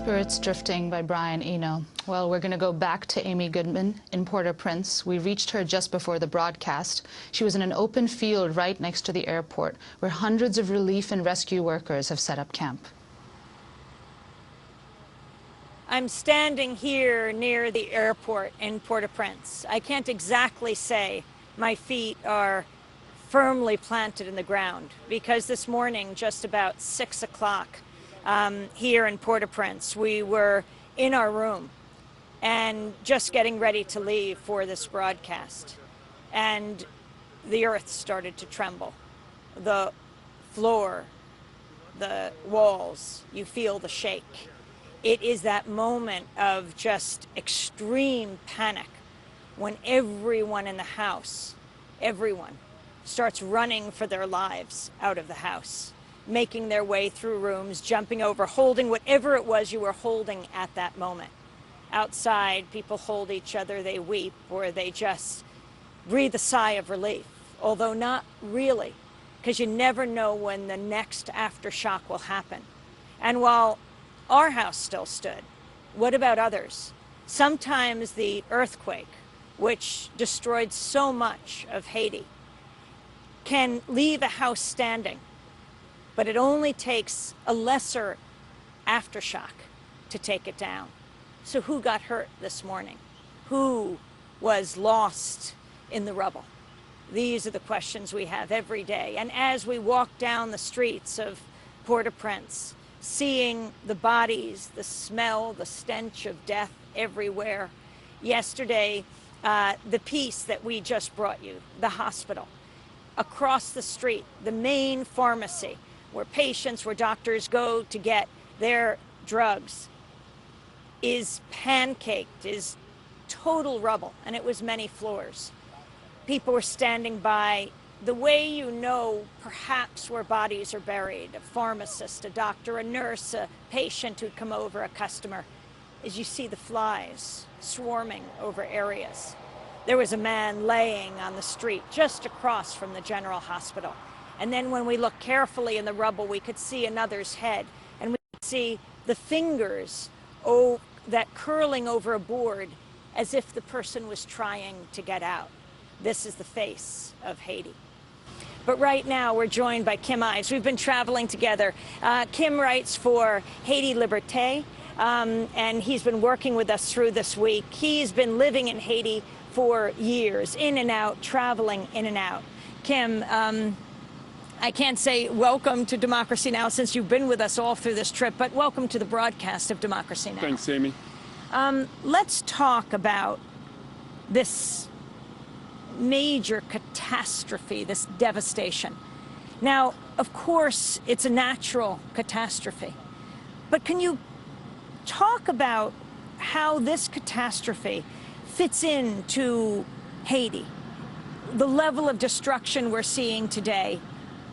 Spirits Drifting by Brian Eno. Well, we're going to go back to Amy Goodman in Port-au-Prince. We reached her just before the broadcast. She was in an open field right next to the airport, where hundreds of relief and rescue workers have set up camp. I'm standing here near the airport in Port-au-Prince. I can't exactly say my feet are firmly planted in the ground because this morning, just about 6 o'clock, here in Port-au-Prince, we were in our room and just getting ready to leave for this broadcast. And the earth started to tremble. The floor, the walls, you feel the shake. It is that moment of just extreme panic when everyone in the house, everyone, starts running for their lives out of the house, making their way through rooms, jumping over, holding whatever it was you were holding at that moment. Outside, people hold each other, they weep, or they just breathe a sigh of relief, although not really, because you never know when the next aftershock will happen. And while our house still stood, what about others? Sometimes the earthquake, which destroyed so much of Haiti, can leave a house standing, but it only takes a lesser aftershock to take it down. So who got hurt this morning? Who was lost in the rubble? These are the questions we have every day. And as we walk down the streets of Port-au-Prince, seeing the bodies, the smell, the stench of death everywhere. Yesterday, the piece that we just brought you, the hospital. Across the street, the main pharmacy, where patients, where doctors go to get their drugs, is pancaked, is total rubble, and it was many floors. People were standing by. The way you know perhaps where bodies are buried, a pharmacist, a doctor, a nurse, a patient who'd come over, a customer, is you see the flies swarming over areas. There was a man laying on the street just across from the general hospital. And then when we looked carefully in the rubble, we could see another's head, and we could see the fingers that curling over a board as if the person was trying to get out. This is the face of Haiti. But right now, we're joined by Kim Ives. We've been traveling together. Kim writes for Haiti Liberté, and he's been working with us through this week. He's been living in Haiti for years, in and out, traveling in and out. Kim, I can't say welcome to Democracy Now! Since you've been with us all through this trip, but welcome to the broadcast of Democracy Now! Thanks, Amy. Let's talk about this major catastrophe, this devastation. Now, of course, it's a natural catastrophe, but can you talk about how this catastrophe fits into Haiti? The level of destruction we're seeing today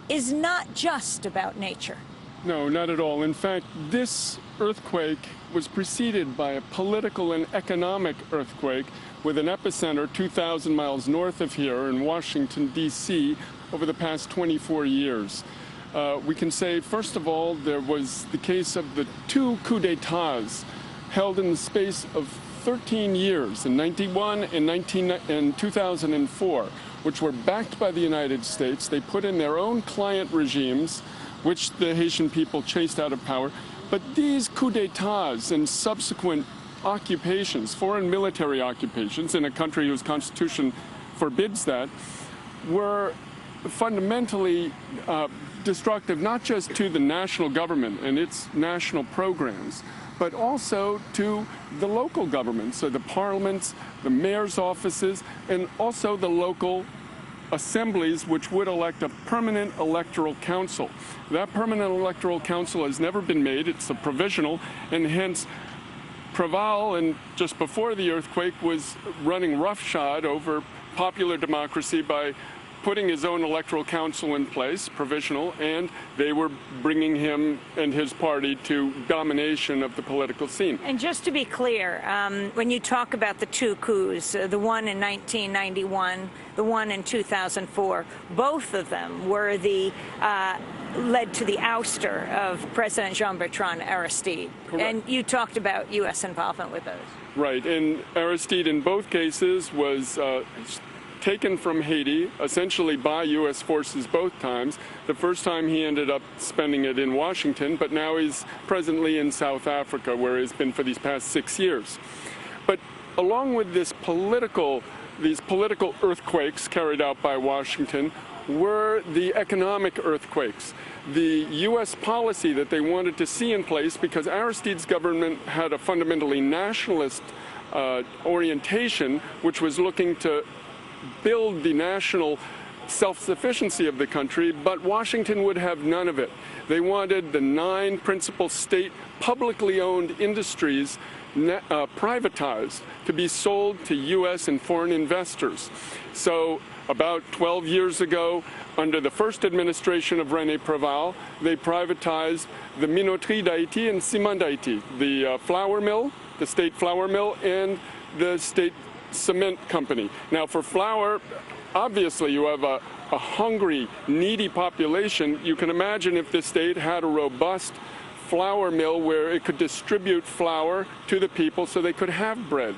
is not just about nature. No, not at all. In fact, this earthquake was preceded by a political and economic earthquake with an epicenter 2,000 miles north of here in Washington, D.C., over the past 24 years. We can say, first of all, there was the case of the two coups d'etats held in the space of 13 years, in 91 and 2004, which were backed by the United States. They put in their own client regimes, which the Haitian people chased out of power. But these coups d'etats and subsequent occupations, foreign military occupations in a country whose constitution forbids that, were fundamentally destructive not just to the national government and its national programs, but also to the local governments, so the parliaments, the mayor's offices, and also the local assemblies, which would elect a permanent electoral council. That permanent electoral council has never been made. It's a provisional, and hence Preval, and just before the earthquake, was running roughshod over popular democracy by putting his own electoral council in place, provisional, and they were bringing him and his party to domination of the political scene. And just to be clear, when you talk about the two coups, the one in 1991, the one in 2004, both of them were the led to the ouster of President Jean-Bertrand Aristide. Correct. And you talked about U.S. involvement with those. Right, and Aristide in both cases was taken from Haiti, essentially by U.S. forces both times. The first time he ended up spending it in Washington, but now he's presently in South Africa, where he's been for these past 6 years. But along with these political earthquakes carried out by Washington were the economic earthquakes. The U.S. policy that they wanted to see in place, because Aristide's government had a fundamentally nationalist orientation, which was looking to build the national self-sufficiency of the country, but Washington would have none of it. They wanted the 9 principal state publicly owned industries privatized to be sold to U.S. and foreign investors. So about 12 years ago, under the first administration of René Préval, they privatized the Minoterie d'Haïti and Ciment d'Haïti, the flour mill, the state flour mill, and the state cement company. Now, for flour, obviously you have a hungry, needy population. You can imagine if the state had a robust flour mill where it could distribute flour to the people so they could have bread.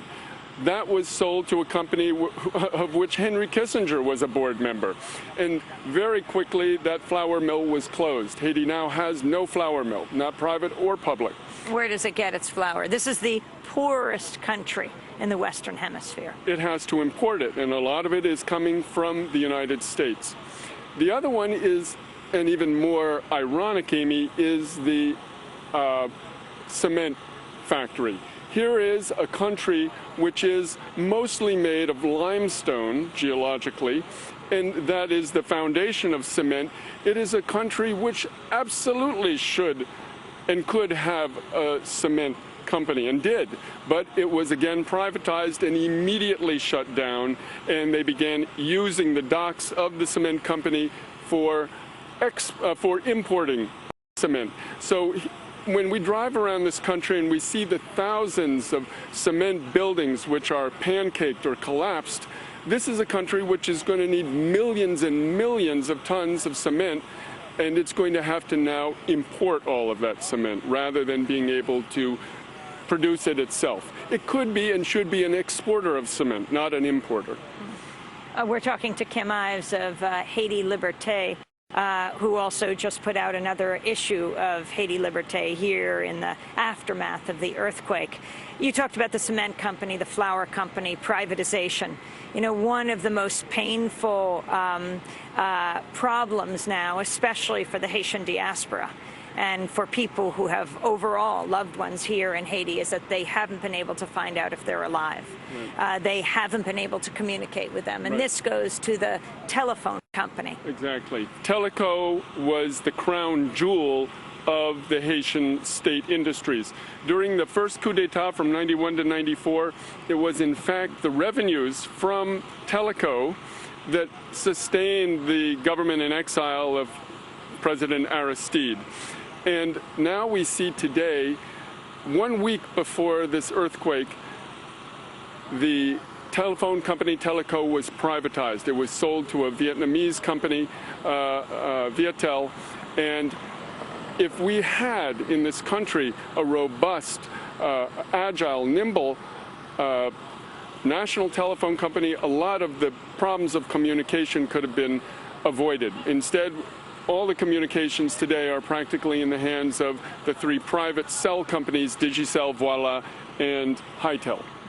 That was sold to a company of which Henry Kissinger was a board member. And very quickly, that flour mill was closed. Haiti now has no flour mill, not private or public. Where does it get its flour? This is the poorest country in the Western Hemisphere. It has to import it, and a lot of it is coming from the United States. The other one is, and even more ironic, Amy, is the cement factory. Here is a country which is mostly made of limestone, geologically, and that is the foundation of cement. It is a country which absolutely should and could have a cement company, and did, but it was again privatized and immediately shut down, and they began using the docks of the cement company for importing cement. So when we drive around this country and we see the thousands of cement buildings which are pancaked or collapsed, this is a country which is going to need millions and millions of tons of cement, and it's going to have to now import all of that cement rather than being able to produce it itself. It could be and should be an exporter of cement, not an importer. We're talking to Kim Ives of Haiti Liberté, who also just put out another issue of Haiti Liberté here in the aftermath of the earthquake. You talked about the cement company, the flour company, privatization. You know, one of the most painful problems now, especially for the Haitian diaspora, and for people who have overall loved ones here in Haiti, is that they haven't been able to find out if they're alive. Right. They haven't been able to communicate with them. And right. This goes to the telephone company. Exactly. Teleco was the crown jewel of the Haitian state industries. During the first coup d'etat from 91 to 94, it was in fact the revenues from Teleco that sustained the government in exile of President Aristide. And now we see today, 1 week before this earthquake, the telephone company Teleco was privatized. It was sold to a Vietnamese company, Viettel. And if we had in this country a robust, agile, nimble national telephone company, a lot of the problems of communication could have been avoided. Instead, all the communications today are practically in the hands of the 3 private cell companies, Digicel, Voila, and Hytel.